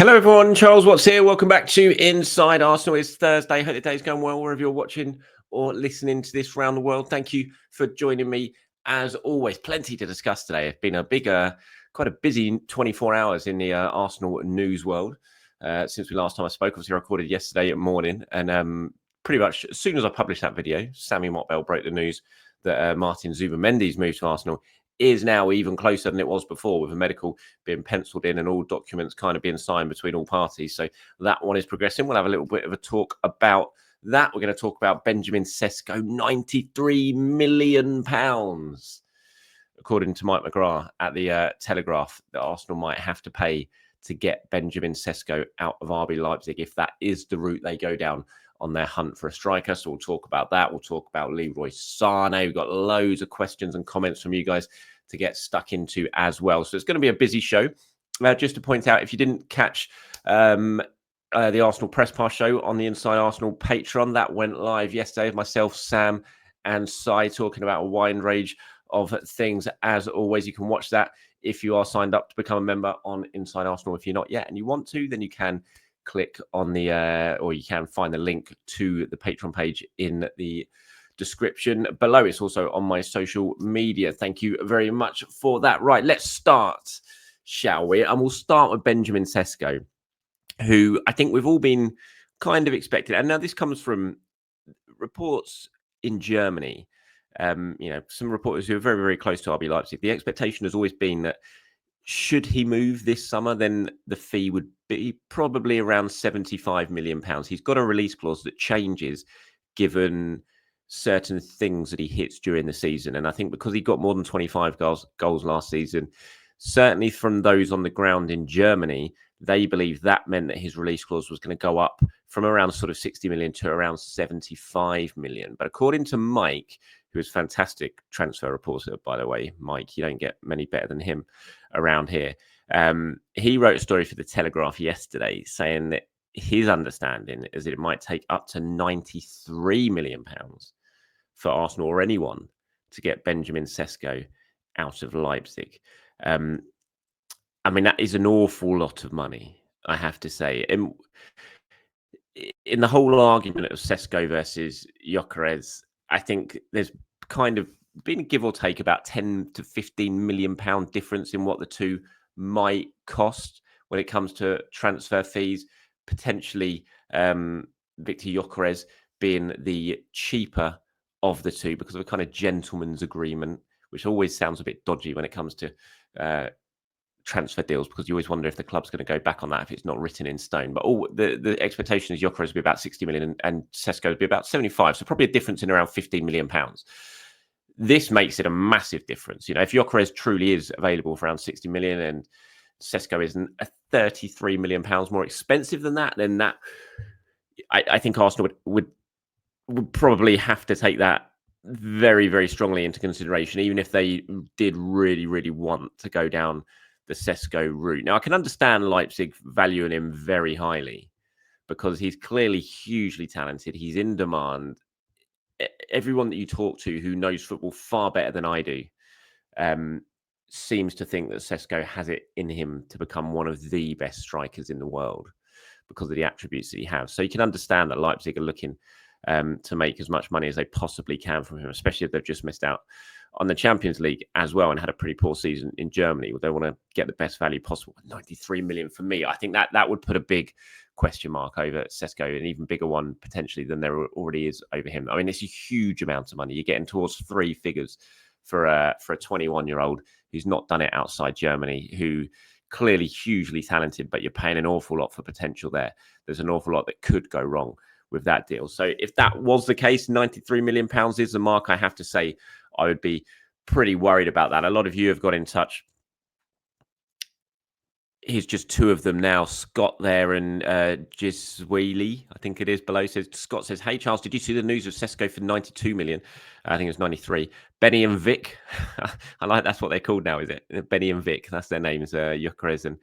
Hello, everyone. Charles Watts here. Welcome back to Inside Arsenal. It's Thursday. Hope the day's going well wherever you're watching or listening to this around the world. Thank you for joining me. As always, plenty to discuss today. It's been a big, quite a busy 24 hours in the Arsenal news world since we last time I spoke. Obviously, I recorded yesterday morning, and pretty much as soon as I published that video, Sammy Motbell broke the news that Martin Zubimendi's move to Arsenal is now even closer than it was before, with a medical being penciled in and all documents kind of being signed between all parties. So that one is progressing. We'll have a little bit of a talk about that. We're going to talk about Benjamin Sesko, £93 million, according to Mike McGrath at the Telegraph, that Arsenal might have to pay to get Benjamin Sesko out of RB Leipzig if that is the route they go down on their hunt for a striker. So we'll talk about that. We'll talk about Leroy Sane. We've got loads of questions and comments from you guys to get stuck into as well. So it's going to be a busy show. Just to point out, if you didn't catch the Arsenal Press Pass show on the Inside Arsenal Patreon, that went live yesterday with myself, Sam, and Sai talking about a wide range of things. As always, you can watch that if you are signed up to become a member on Inside Arsenal. If you're not yet and you want to, then you can click on the or you can find the link to the Patreon page in the description below. It's also on my social media. Thank you very much for that. Right, let's start, shall we? And we'll start with Benjamin Sesko, who I think we've all been kind of expecting. And now this comes from reports in Germany. Some reporters who are very, very close to RB Leipzig. The expectation has always been that should he move this summer, then the fee would be probably around £75 million. He's got a release clause that changes given certain things that he hits during the season. And I think because he got more than 25 goals last season, certainly from those on the ground in Germany, they believe that meant that his release clause was going to go up from around sort of 60 million to around 75 million. But according to Mike, who is a fantastic transfer reporter, by the way, Mike, you don't get many better than him around here. He wrote a story for the Telegraph yesterday saying that his understanding is that it might take up to £93 million for Arsenal or anyone to get Benjamin Sesko out of Leipzig. I mean, that is an awful lot of money, I have to say. In the whole argument of Sesko versus Gyökeres, I think there's kind of been a give or take about 10 to 15 million pound difference in what the two might cost when it comes to transfer fees. Potentially, Victor Gyökeres being the cheaper of the two because of a kind of gentleman's agreement, which always sounds a bit dodgy when it comes to transfer deals, because you always wonder if the club's going to go back on that if it's not written in stone. But the expectation is Gyökeres will be about 60 million and Sesko will be about 75. So probably a difference in around 15 million pounds. This makes it a massive difference. You know, if Gyökeres truly is available for around 60 million and Sesko isn't a 33 million pounds more expensive than that, then that I think Arsenal would probably have to take that very, very strongly into consideration, even if they did really, really want to go down the Sesko route. Now, I can understand Leipzig valuing him very highly because he's clearly hugely talented. He's in demand. Everyone that you talk to who knows football far better than I do seems to think that Sesko has it in him to become one of the best strikers in the world because of the attributes that he has. So you can understand that Leipzig are looking to make as much money as they possibly can from him, especially if they've just missed out on the Champions League as well and had a pretty poor season in Germany. They want to get the best value possible. 93 million for me, I think that would put a big question mark over Sesko, an even bigger one potentially than there already is over him. I mean, it's a huge amount of money. You're getting towards three figures for a 21-year-old who's not done it outside Germany, who clearly hugely talented, but you're paying an awful lot for potential there. There's an awful lot that could go wrong with that deal. So if that was the case, £93 million is the mark. I have to say, I would be pretty worried about that. A lot of you have got in touch. Here's just two of them now. Scott there and Giswili, I think it is below. Scott says, "Hey Charles, did you see the news of Sesko for 92 million? I think it was 93. Benny and Vic." I like that's what they're called now, is it? Benny and Vic. That's their names. Gyökeres and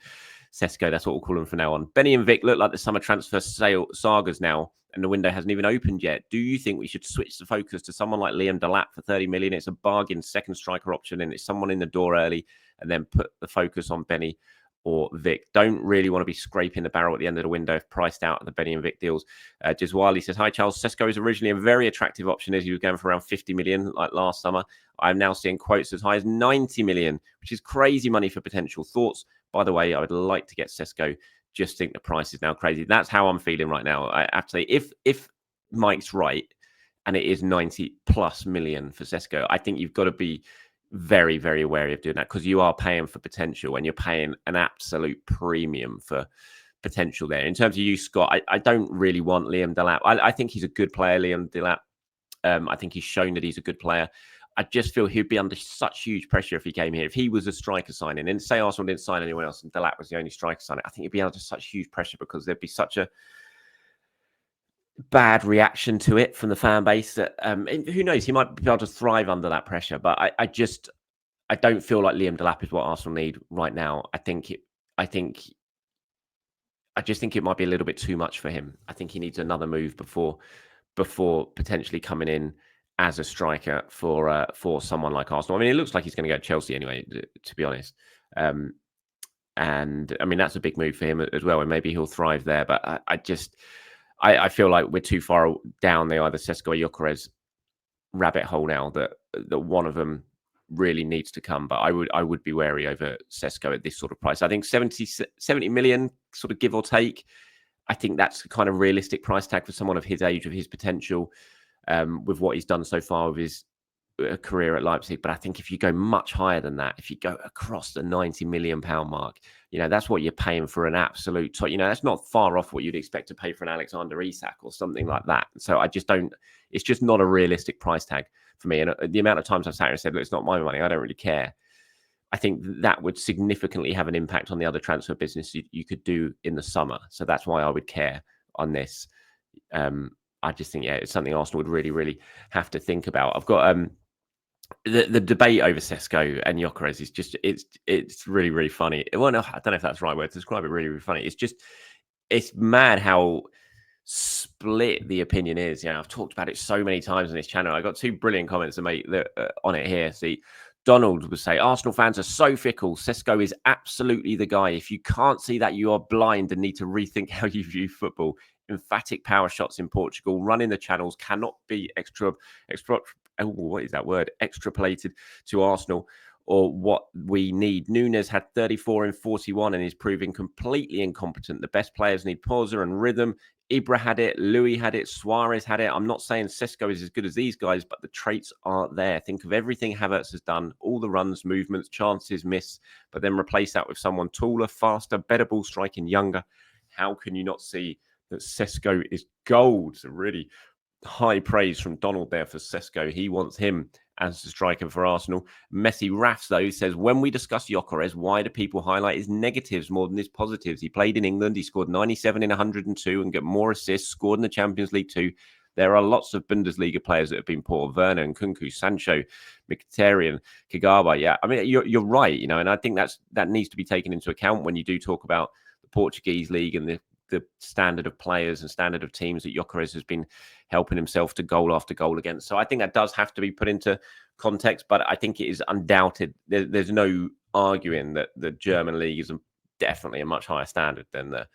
Sesko. That's what we'll call them from now on. Benny and Vic look like the summer transfer sagas now, and the window hasn't even opened yet. Do you think we should switch the focus to someone like Liam Delap for 30 million? It's a bargain second striker option, and it's someone in the door early, and then put the focus on Benny or Vic. Don't really want to be scraping the barrel at the end of the window if priced out at the Benny and Vic deals. Jiswali says, hi, Charles. Sesko was originally a very attractive option as he was going for around 50 million like last summer. I'm now seeing quotes as high as 90 million, which is crazy money for potential. Thoughts? By the way, I would like to get Sesko. Just think the price is now crazy. That's how I'm feeling right now. I have to say, if Mike's right and it is 90 plus million for Sesko, I think you've got to be very, very wary of doing that, because you are paying for potential and you're paying an absolute premium for potential there. In terms of you, Scott, I don't really want Liam Delap. I think he's a good player, Liam Delap. I think he's shown that he's a good player. I just feel he'd be under such huge pressure if he came here. If he was a striker signing, and say Arsenal didn't sign anyone else and Delap was the only striker signing, I think he'd be under such huge pressure because there'd be such a bad reaction to it from the fan base that who knows, he might be able to thrive under that pressure. But I don't feel like Liam Delap is what Arsenal need right now. I just think it might be a little bit too much for him. I think he needs another move before potentially coming in as a striker for someone like Arsenal. I mean, it looks like he's going to go to Chelsea anyway, to be honest. And I mean, that's a big move for him as well, and maybe he'll thrive there. But I feel like we're too far down the either Sesko or Gyökeres rabbit hole now that one of them really needs to come. But I would be wary over Sesko at this sort of price. I think 70 million, sort of give or take. I think that's the kind of realistic price tag for someone of his age, of his potential, with what he's done so far with his career at Leipzig. But I think if you go much higher than that, if you go across the £90 million mark, that's what you're paying for an absolute top. That's not far off what you'd expect to pay for an Alexander Isak or something like that. So I just don't, it's just not a realistic price tag for me. And the amount of times I've sat here and said, look, it's not my money, I don't really care. I think that would significantly have an impact on the other transfer business you could do in the summer. So that's why I would care on this. I just think, it's something Arsenal would really, really have to think about. I've got the debate over Sesko and Gyökeres is just, it's really, really funny. Well, no, I don't know if that's the right word to describe it. Really, really funny. It's mad how split the opinion is. I've talked about it so many times on this channel. I got two brilliant comments to make on it here. See, Donald would say, Arsenal fans are so fickle. Sesko is absolutely the guy. If you can't see that, you are blind and need to rethink how you view football. Emphatic power shots in Portugal. Running the channels cannot be extrapolated to Arsenal or what we need. Nunes had 34 in 41 and is proving completely incompetent. The best players need pauser and rhythm. Ibra had it, Louis had it, Suarez had it. I'm not saying Sesko is as good as these guys, but the traits are there. Think of everything Havertz has done, all the runs, movements, chances, miss, but then replace that with someone taller, faster, better ball striking, younger. How can you not see that Sesko is gold? So really high praise from Donald there for Sesko. He wants him as the striker for Arsenal. Messi Raffs, though, says, when we discuss Gyökeres, why do people highlight his negatives more than his positives? He played in England. He scored 97 in 102 and got more assists, scored in the Champions League too. There are lots of Bundesliga players that have been poor. Werner and Kunku, Sancho, Mkhitaryan, Kagawa. Yeah, I mean, you're right, and I think that needs to be taken into account when you do talk about the Portuguese league and the standard of players and standard of teams that Gyökeres has been helping himself to goal after goal against. So I think that does have to be put into context, but I think it is undoubted. There's no arguing that the German league is definitely a much higher standard than the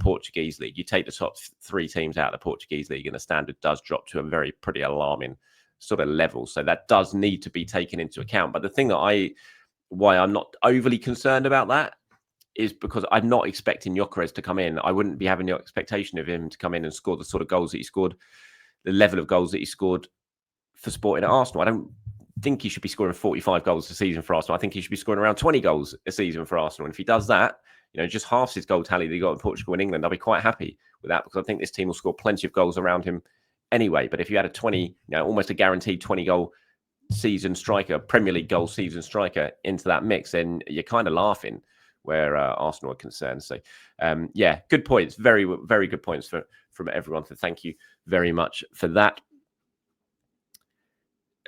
Portuguese league. You take the top three teams out of the Portuguese league and the standard does drop to a pretty alarming sort of level. So that does need to be taken into account. But the thing why I'm not overly concerned about that is because I'm not expecting Gyökeres to come in. I wouldn't be having the expectation of him to come in and score the sort of goals that he scored, the level of goals that he scored for Sporting at Arsenal. I don't think he should be scoring 45 goals a season for Arsenal. I think he should be scoring around 20 goals a season for Arsenal. And if he does that, just half his goal tally that he got in Portugal and England, I'll be quite happy with that, because I think this team will score plenty of goals around him anyway. But if you had a 20, almost a guaranteed 20 goal season striker, Premier League goal season striker into that mix, then you're kind of laughing where Arsenal are concerned. So, good points. Very, very good points from everyone. So thank you very much for that.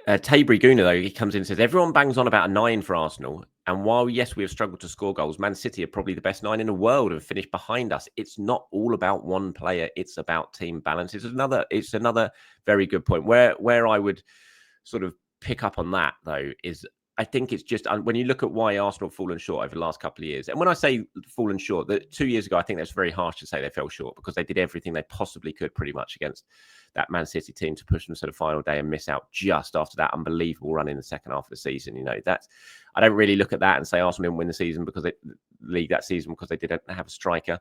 Tabry Guna, though, he comes in and says, everyone bangs on about a 9 for Arsenal. And while, yes, we have struggled to score goals, Man City are probably the best 9 in the world and finished behind us. It's not all about one player. It's about team balance. It's another very good point. Where I would sort of pick up on that, though, is I think it's just when you look at why Arsenal have fallen short over the last couple of years. And when I say fallen short, that 2 years ago, I think that's very harsh to say they fell short because they did everything they possibly could pretty much against that Man City team to push them to the final day and miss out just after that unbelievable run in the second half of the season. You know, that's, I don't really look at that and say Arsenal didn't win the season because the league that season because they didn't have a striker.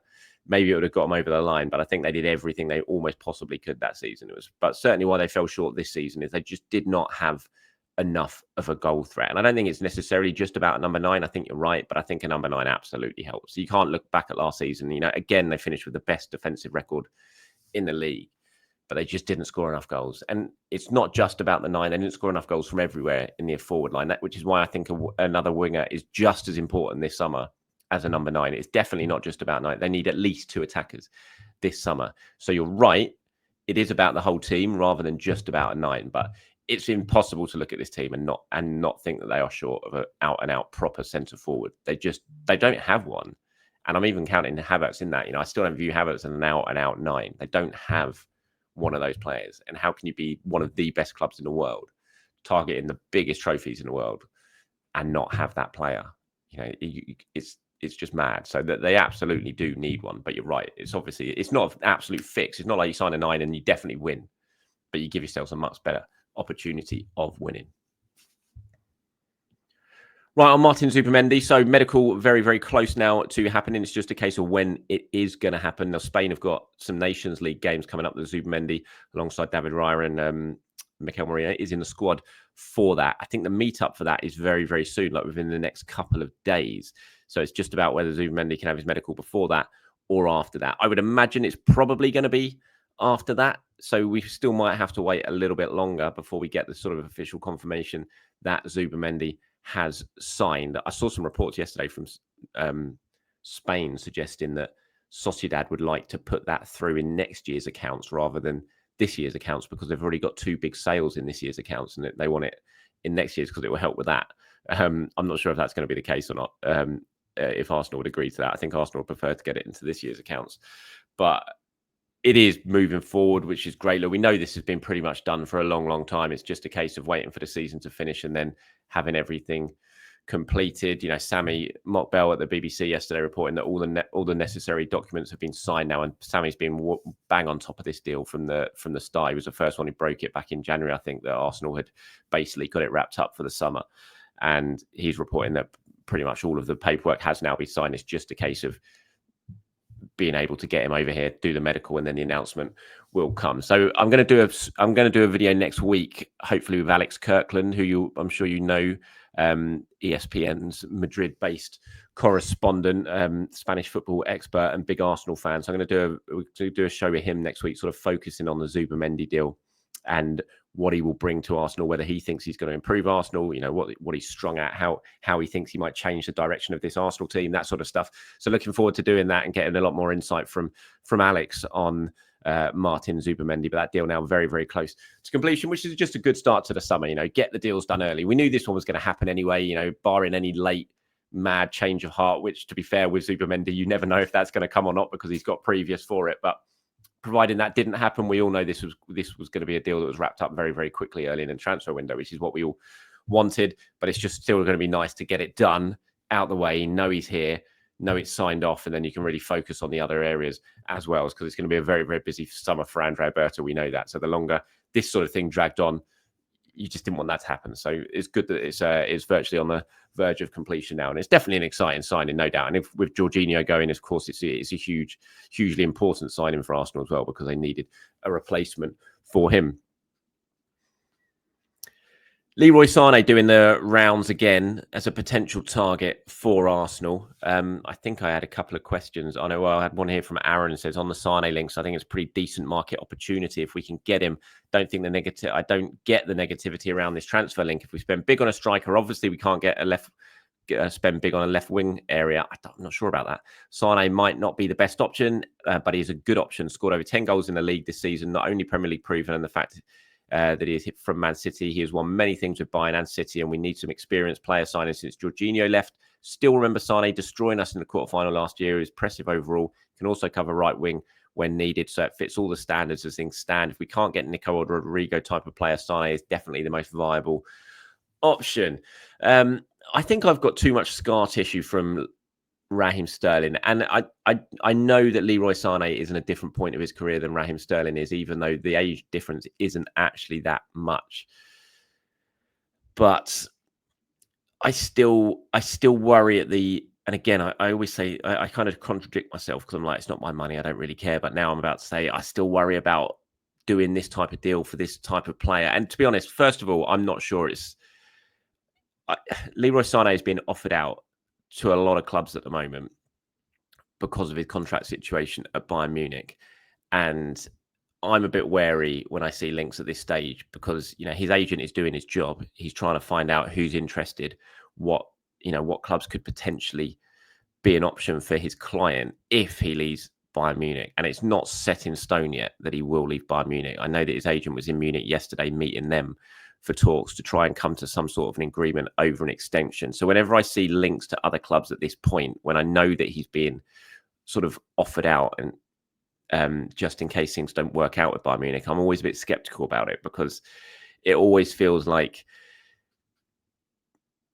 Maybe it would have got them over the line, but I think they did everything they almost possibly could that season. But certainly why they fell short this season is they just did not have enough of a goal threat. And I don't think it's necessarily just about a number 9. I think you're right, but I think a number 9 absolutely helps. So you can't look back at last season. You know, again, they finished with the best defensive record in the league, but they just didn't score enough goals. And it's not just about the 9. They didn't score enough goals from everywhere in the forward line, which is why I think another winger is just as important this summer as a number 9. It's definitely not just about 9. They need at least 2 attackers this summer. So you're right. It is about the whole team rather than just about a 9. But it's impossible to look at this team and not think that they are short of an out-and-out proper centre forward. They don't have one. And I'm even counting Havertz in that. You know, I still don't view Havertz as an out-and-out 9. They don't have one of those players. And how can you be one of the best clubs in the world, targeting the biggest trophies in the world, and not have that player? You know, it's just mad. So that they absolutely do need one. But you're right. It's obviously, it's not an absolute fix. It's not like you sign a 9 and you definitely win, but you give yourselves a much better opportunity of winning. Right, on Martin Zubimendi. So medical very, very close now to happening. It's just a case of when it is going to happen. Now, Spain have got some Nations League games coming up. The Zubimendi, alongside David Raya and Mikel Merino, is in the squad for that. I think the meetup for that is very, very soon, like within the next couple of days. So it's just about whether Zubimendi can have his medical before that or after that. I would imagine it's probably going to be after that. So we still might have to wait a little bit longer before we get the sort of official confirmation that Zubimendi has signed. I saw some reports yesterday from Spain suggesting that Sociedad would like to put that through in next year's accounts rather than this year's accounts because they've already got 2 big sales in this year's accounts and they want it in next year's because it will help with that. I'm not sure if that's going to be the case or not. If Arsenal would agree to that, I think Arsenal would prefer to get it into this year's accounts. But it is moving forward, which is great. Look, we know this has been pretty much done for a long, long time. It's just a case of waiting for the season to finish and then having everything completed. You know, Sammy Mockbell at the BBC yesterday reporting that all the necessary documents have been signed now, and Sammy's been bang on top of this deal from the start. He was the first one who broke it back in January. I think that Arsenal had basically got it wrapped up for the summer, and he's reporting that pretty much all of the paperwork has now been signed. It's just a case of being able to get him over here, do the medical, and then the announcement will come. So I'm going to do a video next week, hopefully with Alex Kirkland, who I'm sure you know, ESPN's Madrid-based correspondent, Spanish football expert, and big Arsenal fan. So I'm going to do a show with him next week, sort of focusing on the Zubimendi deal and what he will bring to Arsenal, whether he thinks he's going to improve Arsenal, you know, what he's strong at, how he thinks he might change the direction of this Arsenal team, that sort of stuff. So looking forward to doing that and getting a lot more insight from Alex on Martin Zubimendi. But that deal now very, very close to completion, which is just a good start to the summer. You know, get the deals done early. We knew this one was going to happen anyway, you know, barring any late mad change of heart, which, to be fair, with Zubimendi, you never know if that's going to come or not because he's got previous for it. But providing that didn't happen, we all know this was going to be a deal that was wrapped up very, very quickly early in the transfer window, which is what we all wanted. But it's just still going to be nice to get it done, out the way, know he's here, know it's signed off, and then you can really focus on the other areas as well, because it's going to be a very, very busy summer for Andre Berta. We know that. So the longer this sort of thing dragged on, you just didn't want that to happen. So it's good that it's virtually on the verge of completion now, and it's definitely an exciting signing, no doubt. And if with Jorginho going, of course, it's a hugely important signing for Arsenal as well, because they needed a replacement for him. Leroy Sane doing the rounds again as a potential target for Arsenal. I think I had a couple of questions. I know I had one here from Aaron, says on the Sane links, I think it's a pretty decent market opportunity if we can get him. I don't get the negativity around this transfer link. If we spend big on a striker, obviously we can't spend big on a left wing area. I'm not sure about that. Sane might not be the best option, but he's a good option. Scored over 10 goals in the league this season, not only Premier League proven, and the fact that he is from Man City. He has won many things with Bayern and City, and we need some experienced player signing since Jorginho left. Still remember Sane destroying us in the quarterfinal last year. He's impressive overall. Can also cover right wing when needed, so it fits all the standards as things stand. If we can't get Nico or Rodrigo type of player, Sane is definitely the most viable option. I think I've got too much scar tissue from Raheem Sterling, and I know that Leroy Sane is in a different point of his career than Raheem Sterling is, even though the age difference isn't actually that much. But I still worry at the, and again, I always say, I kind of contradict myself because I'm like, it's not my money, I don't really care. But now I'm about to say, I still worry about doing this type of deal for this type of player. And to be honest, first of all, I'm not sure Leroy Sane has been offered out to a lot of clubs at the moment because of his contract situation at Bayern Munich. And I'm a bit wary when I see links at this stage because, his agent is doing his job. He's trying to find out who's interested, what clubs could potentially be an option for his client if he leaves Bayern Munich. And it's not set in stone yet that he will leave Bayern Munich. I know that his agent was in Munich yesterday meeting them for talks to try and come to some sort of an agreement over an extension. So whenever I see links to other clubs at this point, when I know that he's being sort of offered out and just in case things don't work out with Bayern Munich, I'm always a bit skeptical about it because it always feels like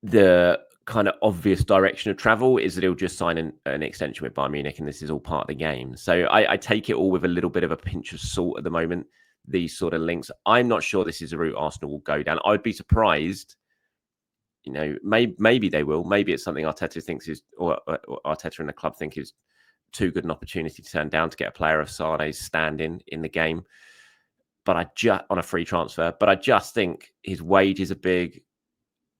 the kind of obvious direction of travel is that he'll just sign an extension with Bayern Munich and this is all part of the game. So I take it all with a little bit of a pinch of salt at the moment, these sort of links. I'm not sure this is a route Arsenal will go down. I would be surprised, maybe they will. Maybe it's something Arteta thinks is, or Arteta and the club think is too good an opportunity to turn down to get a player of Sane's stand in the game. But on a free transfer. But I just think his wages are big.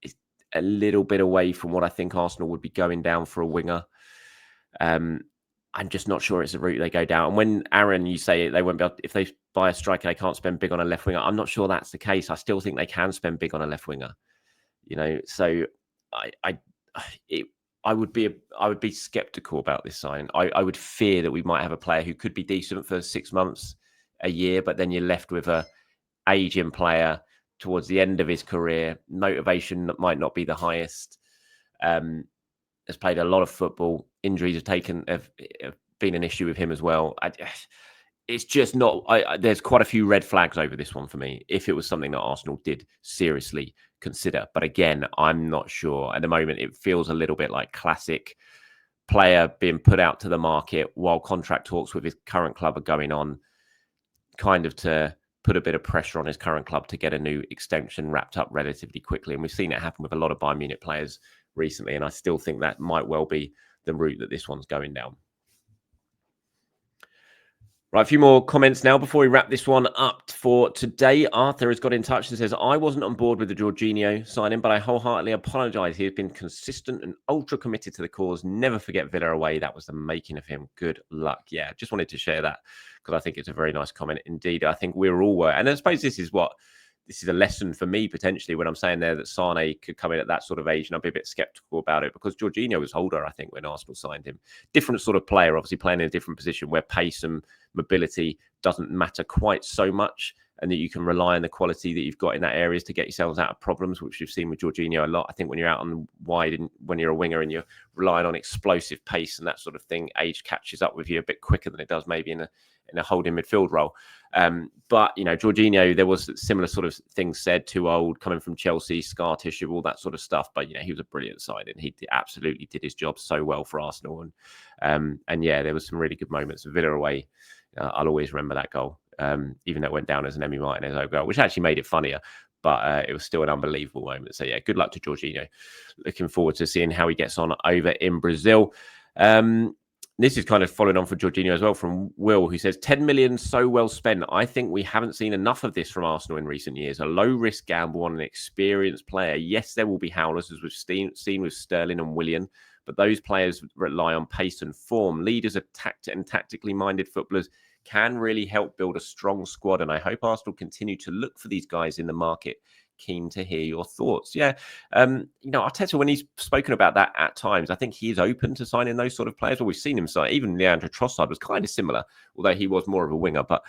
It's a little bit away from what I think Arsenal would be going down for a winger. I'm just not sure it's a route they go down. And when Aaron, you say they won't be able, if they buy a striker, they can't spend big on a left winger. I'm not sure that's the case. I still think they can spend big on a left winger. So I would be skeptical about this sign. I would fear that we might have a player who could be decent for 6 months, a year, but then you're left with a aging player towards the end of his career. Motivation might not be the highest. Has played a lot of football. Injuries have been an issue with him as well. It's just not. There's quite a few red flags over this one for me. If it was something that Arsenal did seriously consider, but again, I'm not sure at the moment. It feels a little bit like classic player being put out to the market while contract talks with his current club are going on, kind of to put a bit of pressure on his current club to get a new extension wrapped up relatively quickly. And we've seen it happen with a lot of Bayern Munich players recently, and I still think that might well be the route that this one's going down. Right, a few more comments now before we wrap this one up for today. Arthur has got in touch and says, I wasn't on board with the Jorginho signing, but I wholeheartedly apologise. He has been consistent and ultra committed to the cause. Never forget Villa away. That was the making of him. Good luck. Yeah, just wanted to share that because I think it's a very nice comment indeed. I think we're all were. And I suppose this is a lesson for me potentially when I'm saying there that Sane could come in at that sort of age, and I'd be a bit sceptical about it because Jorginho was older, I think, when Arsenal signed him. Different sort of player, obviously playing in a different position where pace and mobility doesn't matter quite so much, and that you can rely on the quality that you've got in that areas to get yourselves out of problems, which you've seen with Jorginho a lot. I think when you're out on the wide and when you're a winger and you're relying on explosive pace and that sort of thing, age catches up with you a bit quicker than it does maybe in a holding midfield role. But, Jorginho, there was similar sort of things said, too old, coming from Chelsea, scar tissue, all that sort of stuff. But, he was a brilliant signing. He absolutely did his job so well for Arsenal. And yeah, there was some really good moments. Villa away, I'll always remember that goal, even though it went down as an Emi Martinez goal, which actually made it funnier. But it was still an unbelievable moment. So, yeah, good luck to Jorginho. Looking forward to seeing how he gets on over in Brazil. This is kind of following on for Jorginho as well from Will, who says, 10 million so well spent. I think we haven't seen enough of this from Arsenal in recent years. A low-risk gamble on an experienced player. Yes, there will be howlers, as we've seen with Sterling and Willian, but those players rely on pace and form. Leaders of tactically minded footballers can really help build a strong squad, and I hope Arsenal continue to look for these guys in the market. Keen to hear your thoughts. Yeah, Arteta, when he's spoken about that at times, I think he is open to signing those sort of players. Well, we've seen him sign, even Leandro Trossard was kind of similar, although he was more of a winger, but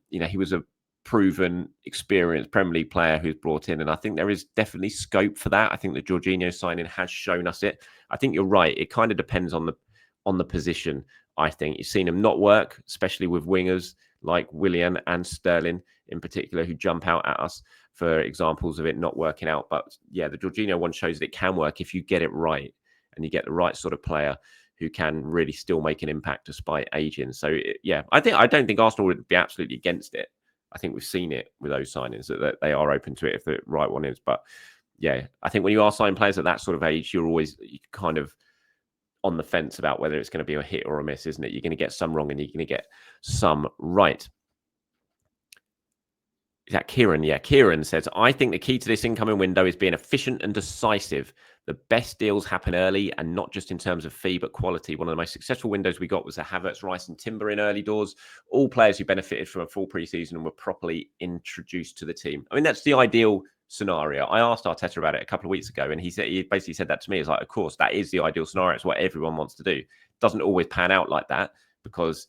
he was a proven, experienced Premier League player who's brought in, and I think there is definitely scope for that. I think the Jorginho signing has shown us it. I think you're right. It kind of depends on the position. I think you've seen him not work, especially with wingers like Willian and Sterling in particular, who jump out at us for examples of it not working out. But yeah, the Jorginho one shows that it can work if you get it right and you get the right sort of player who can really still make an impact despite aging. So yeah, I don't think Arsenal would be absolutely against it. I think we've seen it with those signings that they are open to it if the right one is. But yeah, I think when you are signing players at that sort of age, you're kind of on the fence about whether it's going to be a hit or a miss, isn't it? You're going to get some wrong and you're going to get some right. Is that Kieran? Yeah, Kieran says, I think the key to this incoming window is being efficient and decisive. The best deals happen early and not just in terms of fee, but quality. One of the most successful windows we got was the Havertz, Rice and Timber in early doors. All players who benefited from a full preseason and were properly introduced to the team. I mean, that's the ideal scenario. I asked Arteta about it a couple of weeks ago and he basically said that to me. It's like, of course, that is the ideal scenario. It's what everyone wants to do. It doesn't always pan out like that because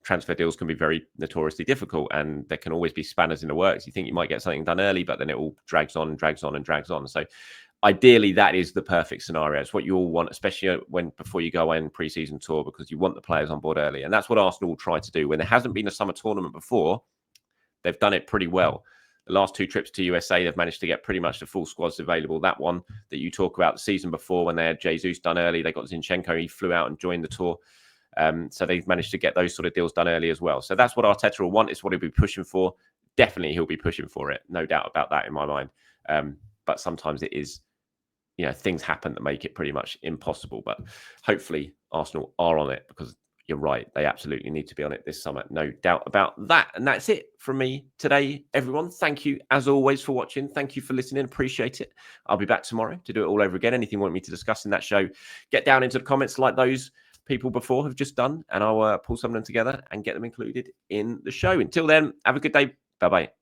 transfer deals can be very notoriously difficult and there can always be spanners in the works. You think you might get something done early, but then it all drags on and drags on and drags on. So ideally, that is the perfect scenario. It's what you all want, especially before you go in pre-season tour, because you want the players on board early. And that's what Arsenal will try to do. When there hasn't been a summer tournament before, they've done it pretty well. The last 2 trips to USA, they've managed to get pretty much the full squads available. That one that you talk about the season before, when they had Jesus done early, they got Zinchenko, he flew out and joined the tour. So they've managed to get those sort of deals done early as well. So that's what Arteta will want. It's what he'll be pushing for. Definitely he'll be pushing for it. No doubt about that in my mind. But sometimes it is, things happen that make it pretty much impossible. But hopefully Arsenal are on it because you're right. They absolutely need to be on it this summer. No doubt about that. And that's it from me today, everyone. Thank you, as always, for watching. Thank you for listening. Appreciate it. I'll be back tomorrow to do it all over again. Anything you want me to discuss in that show, get down into the comments like those people before have just done, and I'll pull some of them together and get them included in the show. Until then, have a good day. Bye-bye.